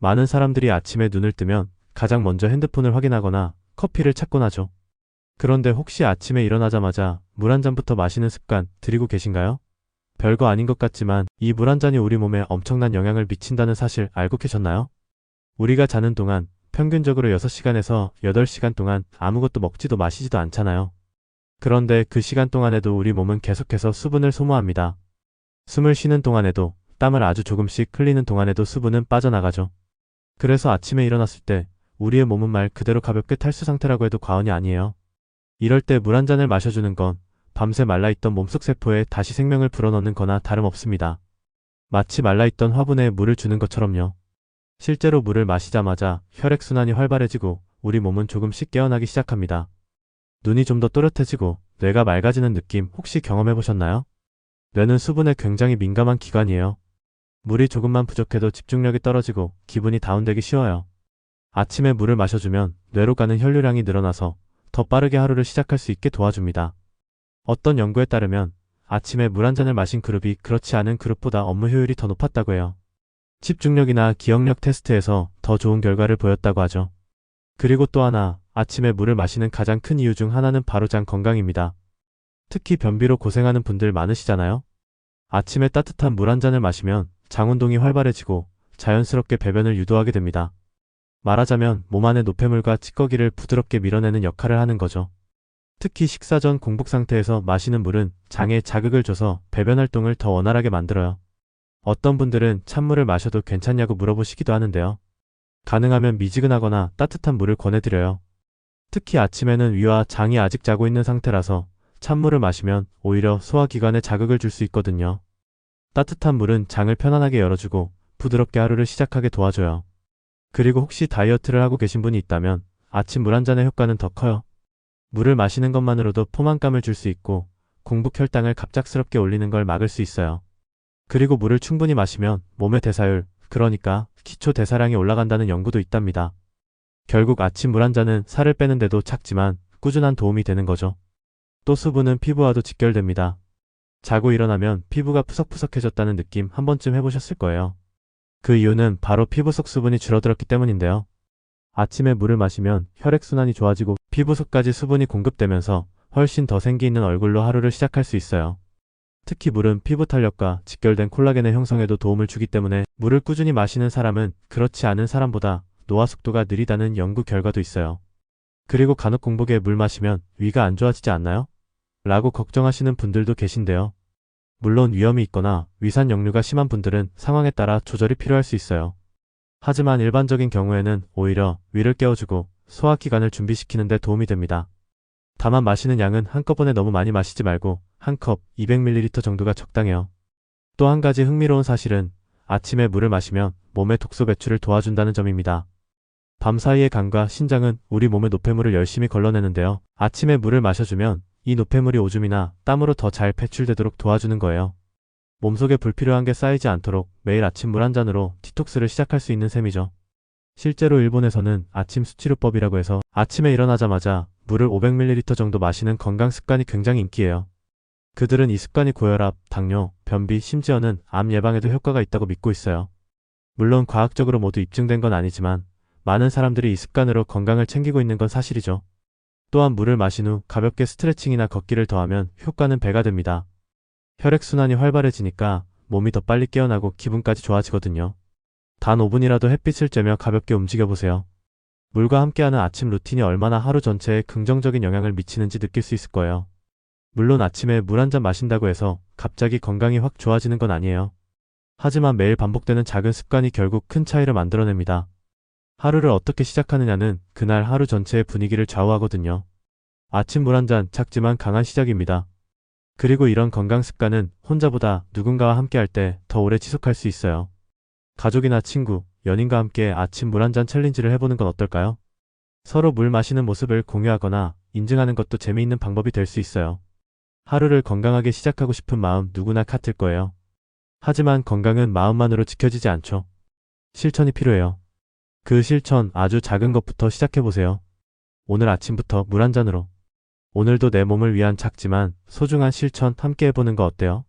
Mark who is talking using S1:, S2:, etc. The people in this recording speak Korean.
S1: 많은 사람들이 아침에 눈을 뜨면 가장 먼저 핸드폰을 확인하거나 커피를 찾곤 하죠. 그런데 혹시 아침에 일어나자마자 물 한 잔부터 마시는 습관 들이고 계신가요? 별거 아닌 것 같지만 이 물 한 잔이 우리 몸에 엄청난 영향을 미친다는 사실 알고 계셨나요? 우리가 자는 동안 평균적으로 6시간에서 8시간 동안 아무것도 먹지도 마시지도 않잖아요. 그런데 그 시간 동안에도 우리 몸은 계속해서 수분을 소모합니다. 숨을 쉬는 동안에도, 땀을 아주 조금씩 흘리는 동안에도 수분은 빠져나가죠. 그래서 아침에 일어났을 때 우리의 몸은 말 그대로 가볍게 탈수 상태라고 해도 과언이 아니에요. 이럴 때 물 한 잔을 마셔주는 건 밤새 말라있던 몸속 세포에 다시 생명을 불어넣는 거나 다름없습니다. 마치 말라있던 화분에 물을 주는 것처럼요. 실제로 물을 마시자마자 혈액순환이 활발해지고 우리 몸은 조금씩 깨어나기 시작합니다. 눈이 좀 더 또렷해지고 뇌가 맑아지는 느낌 혹시 경험해보셨나요? 뇌는 수분에 굉장히 민감한 기관이에요. 물이 조금만 부족해도 집중력이 떨어지고 기분이 다운되기 쉬워요. 아침에 물을 마셔주면 뇌로 가는 혈류량이 늘어나서 더 빠르게 하루를 시작할 수 있게 도와줍니다. 어떤 연구에 따르면 아침에 물 한 잔을 마신 그룹이 그렇지 않은 그룹보다 업무 효율이 더 높았다고 해요. 집중력이나 기억력 테스트에서 더 좋은 결과를 보였다고 하죠. 그리고 또 하나, 아침에 물을 마시는 가장 큰 이유 중 하나는 바로 장 건강입니다. 특히 변비로 고생하는 분들 많으시잖아요? 아침에 따뜻한 물 한 잔을 마시면 장 운동이 활발해지고 자연스럽게 배변을 유도하게 됩니다. 말하자면 몸 안의 노폐물과 찌꺼기를 부드럽게 밀어내는 역할을 하는 거죠. 특히 식사 전 공복 상태에서 마시는 물은 장에 자극을 줘서 배변 활동을 더 원활하게 만들어요. 어떤 분들은 찬물을 마셔도 괜찮냐고 물어보시기도 하는데요. 가능하면 미지근하거나 따뜻한 물을 권해드려요. 특히 아침에는 위와 장이 아직 자고 있는 상태라서 찬물을 마시면 오히려 소화기관에 자극을 줄 수 있거든요. 따뜻한 물은 장을 편안하게 열어주고 부드럽게 하루를 시작하게 도와줘요. 그리고 혹시 다이어트를 하고 계신 분이 있다면 아침 물 한 잔의 효과는 더 커요. 물을 마시는 것만으로도 포만감을 줄 수 있고 공복 혈당을 갑작스럽게 올리는 걸 막을 수 있어요. 그리고 물을 충분히 마시면 몸의 대사율, 그러니까 기초 대사량이 올라간다는 연구도 있답니다. 결국 아침 물 한 잔은 살을 빼는 데도 작지만 꾸준한 도움이 되는 거죠. 또 수분은 피부와도 직결됩니다. 자고 일어나면 피부가 푸석푸석해졌다는 느낌 한 번쯤 해보셨을 거예요. 그 이유는 바로 피부 속 수분이 줄어들었기 때문인데요. 아침에 물을 마시면 혈액순환이 좋아지고 피부 속까지 수분이 공급되면서 훨씬 더 생기 있는 얼굴로 하루를 시작할 수 있어요. 특히 물은 피부 탄력과 직결된 콜라겐의 형성에도 도움을 주기 때문에 물을 꾸준히 마시는 사람은 그렇지 않은 사람보다 노화 속도가 느리다는 연구 결과도 있어요. 그리고 간혹 공복에 물 마시면 위가 안 좋아지지 않나요? 라고 걱정하시는 분들도 계신데요. 물론 위염이 있거나 위산 역류가 심한 분들은 상황에 따라 조절이 필요할 수 있어요. 하지만 일반적인 경우에는 오히려 위를 깨워주고 소화기관을 준비시키는 데 도움이 됩니다. 다만 마시는 양은 한꺼번에 너무 많이 마시지 말고 한 컵 200ml 정도가 적당해요. 또 한 가지 흥미로운 사실은 아침에 물을 마시면 몸의 독소 배출을 도와준다는 점입니다. 밤사이의 간과 신장은 우리 몸의 노폐물을 열심히 걸러내는데요. 아침에 물을 마셔주면 이 노폐물이 오줌이나 땀으로 더 잘 배출되도록 도와주는 거예요. 몸속에 불필요한 게 쌓이지 않도록 매일 아침 물 한 잔으로 디톡스를 시작할 수 있는 셈이죠. 실제로 일본에서는 아침 수치료법이라고 해서 아침에 일어나자마자 물을 500ml 정도 마시는 건강 습관이 굉장히 인기예요. 그들은 이 습관이 고혈압, 당뇨, 변비, 심지어는 암 예방에도 효과가 있다고 믿고 있어요. 물론 과학적으로 모두 입증된 건 아니지만 많은 사람들이 이 습관으로 건강을 챙기고 있는 건 사실이죠. 또한 물을 마신 후 가볍게 스트레칭이나 걷기를 더하면 효과는 배가 됩니다. 혈액순환이 활발해지니까 몸이 더 빨리 깨어나고 기분까지 좋아지거든요. 단 5분이라도 햇빛을 쬐며 가볍게 움직여보세요. 물과 함께하는 아침 루틴이 얼마나 하루 전체에 긍정적인 영향을 미치는지 느낄 수 있을 거예요. 물론 아침에 물 한 잔 마신다고 해서 갑자기 건강이 확 좋아지는 건 아니에요. 하지만 매일 반복되는 작은 습관이 결국 큰 차이를 만들어냅니다. 하루를 어떻게 시작하느냐는 그날 하루 전체의 분위기를 좌우하거든요. 아침 물 한 잔 작지만 강한 시작입니다. 그리고 이런 건강 습관은 혼자보다 누군가와 함께 할 때 더 오래 지속할 수 있어요. 가족이나 친구, 연인과 함께 아침 물 한 잔 챌린지를 해보는 건 어떨까요? 서로 물 마시는 모습을 공유하거나 인증하는 것도 재미있는 방법이 될 수 있어요. 하루를 건강하게 시작하고 싶은 마음 누구나 같을 거예요. 하지만 건강은 마음만으로 지켜지지 않죠. 실천이 필요해요. 그 실천 아주 작은 것부터 시작해보세요. 오늘 아침부터 물 한 잔으로. 오늘도 내 몸을 위한 작지만 소중한 실천 함께 해보는 거 어때요?